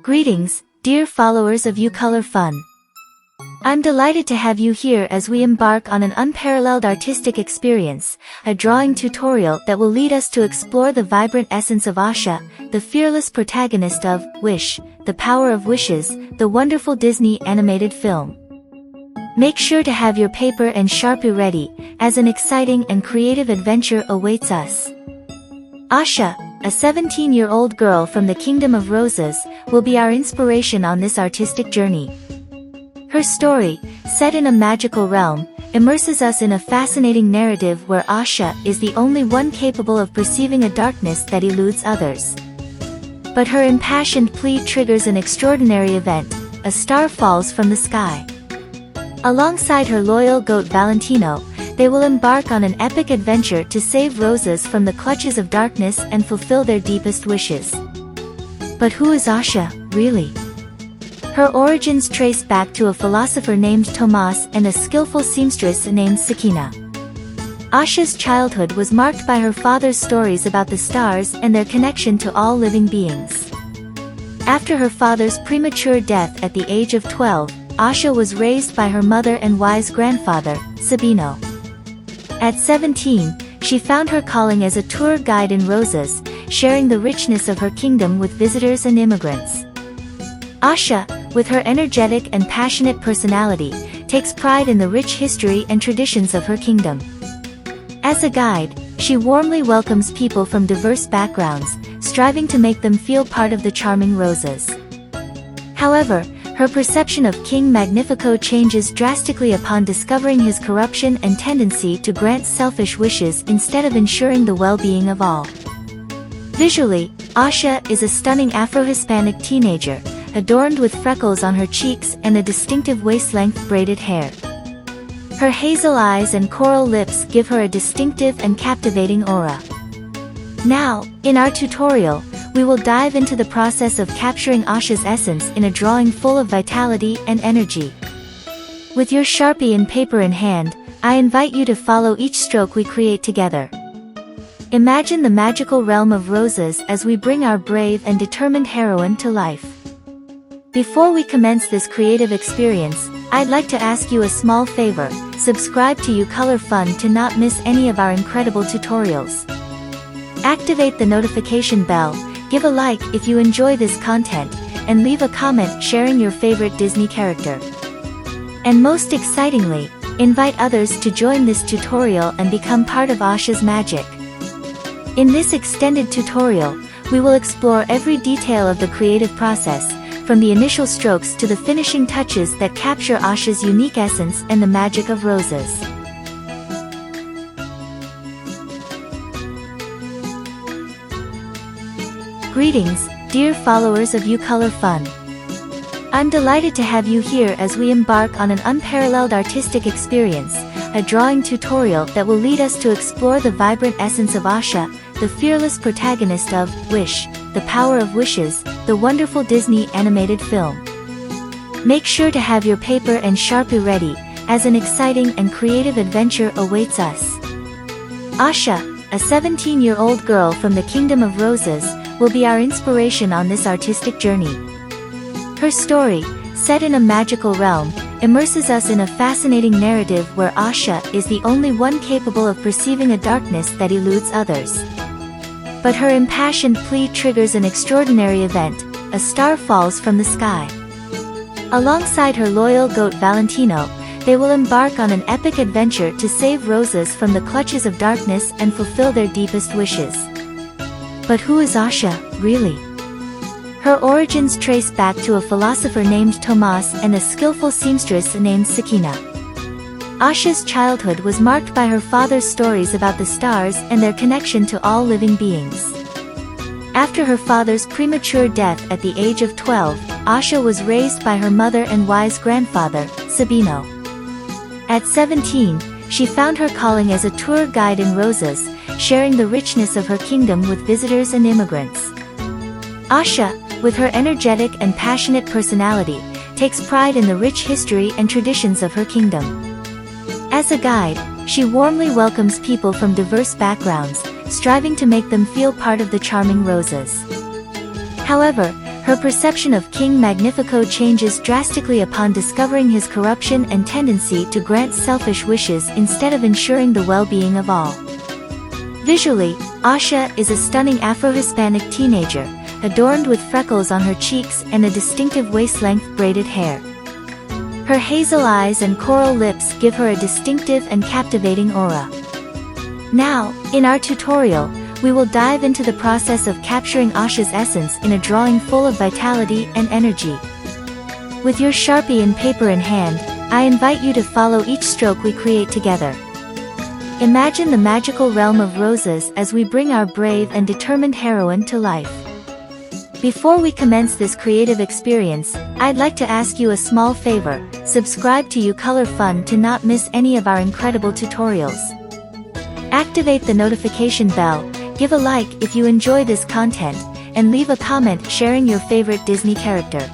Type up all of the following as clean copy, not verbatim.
Greetings, dear followers of UColor Fun. I'm delighted to have you here as we embark on an unparalleled artistic experience, a drawing tutorial that will lead us to explore the vibrant essence of Asha, the fearless protagonist of Wish, the Power of Wishes, the wonderful Disney animated film. Make sure to have your paper and Sharpie ready, as an exciting and creative adventure awaits us. Asha, a 17-year-old girl from the Kingdom of Roses, will be our inspiration on this artistic journey. Her story, set in a magical realm, immerses us in a fascinating narrative where Asha is the only one capable of perceiving a darkness that eludes others. But her impassioned plea triggers an extraordinary event: a star falls from the sky. Alongside her loyal goat Valentino, they will embark on an epic adventure to save roses from the clutches of darkness and fulfill their deepest wishes. But who is Asha, really? Her origins trace back to a philosopher named Tomas and a skillful seamstress named Sakina. Asha's childhood was marked by her father's stories about the stars and their connection to all living beings. After her father's premature death at the age of 12, Asha was raised by her mother and wise grandfather, Sabino. At 17, she found her calling as a tour guide in Roses, sharing the richness of her kingdom with visitors and immigrants. Asha, with her energetic and passionate personality, takes pride in the rich history and traditions of her kingdom. As a guide, she warmly welcomes people from diverse backgrounds, striving to make them feel part of the charming Roses. However, her perception of King Magnifico changes drastically upon discovering his corruption and tendency to grant selfish wishes instead of ensuring the well-being of all. Visually, Asha is a stunning Afro-Hispanic teenager, adorned with freckles on her cheeks and a distinctive waist-length braided hair. Her hazel eyes and coral lips give her a distinctive and captivating aura. Now, in our tutorial, we will dive into the process of capturing Asha's essence in a drawing full of vitality and energy. With your Sharpie and paper in hand, I invite you to follow each stroke we create together. Imagine the magical realm of Roses as we bring our brave and determined heroine to life. Before we commence this creative experience, I'd like to ask you a small favor: subscribe to UColor Fun to not miss any of our incredible tutorials. Activate the notification bell, give a like if you enjoy this content, and leave a comment sharing your favorite Disney character. And most excitingly, invite others to join this tutorial and become part of Asha's magic. In this extended tutorial, we will explore every detail of the creative process, from the initial strokes to the finishing touches that capture Asha's unique essence and the magic of Roses. Greetings, dear followers of UColor Fun. I'm delighted to have you here as we embark on an unparalleled artistic experience, a drawing tutorial that will lead us to explore the vibrant essence of Asha, the fearless protagonist of Wish, the Power of Wishes, the wonderful Disney animated film. Make sure to have your paper and Sharpie ready, as an exciting and creative adventure awaits us. Asha, a 17-year-old girl from the Kingdom of Roses, will be our inspiration on this artistic journey. Her story, set in a magical realm, immerses us in a fascinating narrative where Asha is the only one capable of perceiving a darkness that eludes others. But her impassioned plea triggers an extraordinary event: a star falls from the sky. Alongside her loyal goat Valentino, they will embark on an epic adventure to save roses from the clutches of darkness and fulfill their deepest wishes. But who is Asha, really? Her origins trace back to a philosopher named Tomas and a skillful seamstress named Sakina. Asha's childhood was marked by her father's stories about the stars and their connection to all living beings. After her father's premature death at the age of 12, Asha was raised by her mother and wise grandfather, Sabino. At 17, she found her calling as a tour guide in Roses, sharing the richness of her kingdom with visitors and immigrants. Asha, with her energetic and passionate personality, takes pride in the rich history and traditions of her kingdom. As a guide, she warmly welcomes people from diverse backgrounds, striving to make them feel part of the charming Roses. However, Her perception of King Magnifico changes drastically upon discovering his corruption and tendency to grant selfish wishes instead of ensuring the well-being of all. Visually, Asha is a stunning Afro-Hispanic teenager, adorned with freckles on her cheeks and a distinctive waist-length braided hair. Her hazel eyes and coral lips give her a distinctive and captivating aura. Now, in our tutorial, we will dive into the process of capturing Asha's essence in a drawing full of vitality and energy. With your Sharpie and paper in hand, I invite you to follow each stroke we create together. Imagine the magical realm of roses as we bring our brave and determined heroine to life. Before we commence this creative experience, I'd like to ask you a small favor: subscribe to You Color Fun to not miss any of our incredible tutorials. Activate the notification bell, give a like if you enjoy this content, and leave a comment sharing your favorite Disney character.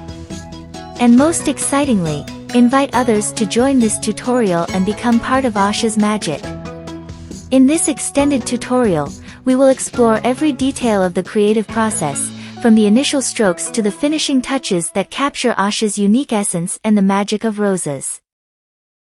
And most excitingly, invite others to join this tutorial and become part of Asha's magic. In this extended tutorial, we will explore every detail of the creative process, from the initial strokes to the finishing touches that capture Asha's unique essence and the magic of roses.